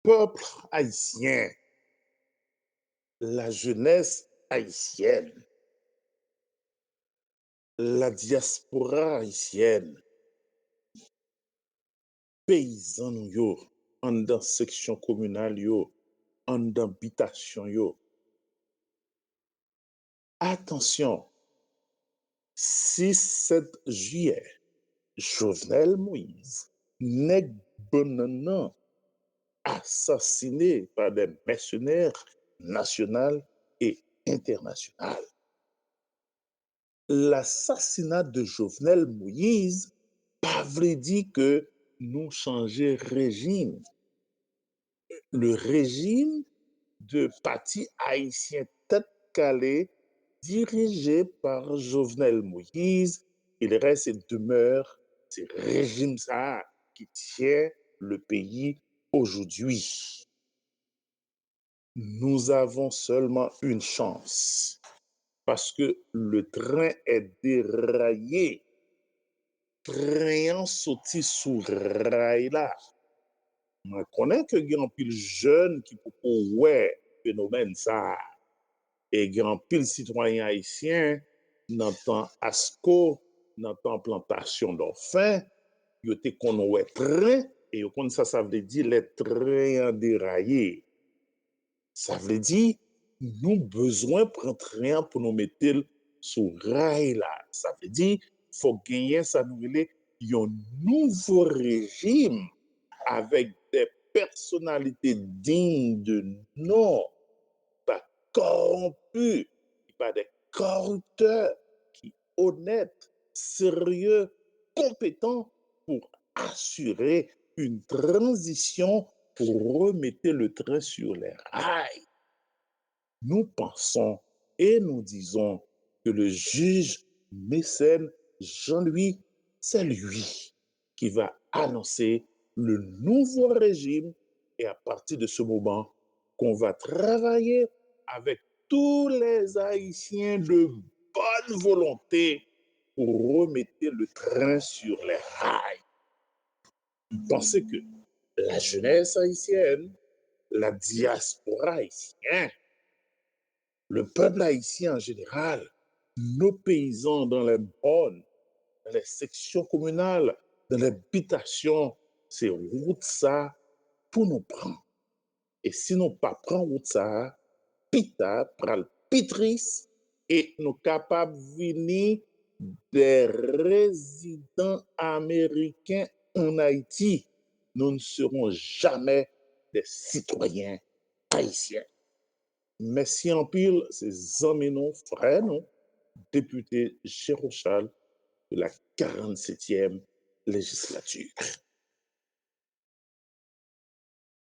peuple haïtien, la jeunesse haïtienne, la diaspora haïtienne, paysans nou yo, en dans section communale yo, en dans habitation yo. Attention, 6-7 juillet, Jovenel Moïse, nèg bonanan, assassiné par des mercenaires nationaux et internationaux. L'assassinat de Jovenel Moïse pas vle dire que nous changer régime. Le régime de parti haïtien tête calée dirigé par Jovenel Moïse, il reste et demeure ce régime ça qui tient le pays aujourd'hui. Nous avons seulement une chance parce que le train est déraillé. Train sorti sous rail là. Je connais que il y a un pile jeune qui peut ouais phénomène ça et il y a un pile citoyen haïtien dans temps ASCO, dans temps plantation d'enfants, yo te kon ouais train et yo kon ça veut dire les trains déraillés. Ça veut dire nous besoin prendre train pour nous mettre sur rail là. Ça veut dire faut gagner ça nous un nouveau régime avec des personnalités dignes de nom, pas corrompus, pas des corrupteurs, qui honnêtes, sérieux, compétents pour assurer une transition pour remettre le train sur les rails. Nous pensons et nous disons que le juge mécène Jean-Louis, c'est lui qui va annoncer le nouveau régime et à partir de ce moment qu'on va travailler avec tous les Haïtiens de bonne volonté pour remettre le train sur les rails. Pensez que la jeunesse haïtienne, la diaspora haïtienne, le peuple haïtien en général, nos paysans dans les bonnes, dans les sections communales, dans les habitations, c'est route ça pour nous prendre. Et si nous pas prendre route ça, pita pral pitris et nous capables venir des résidents américains en Haïti. Nous ne serons jamais des citoyens haïtiens. Merci en pile, c'est amis non, frères non, député Gérochal de la 47e législature.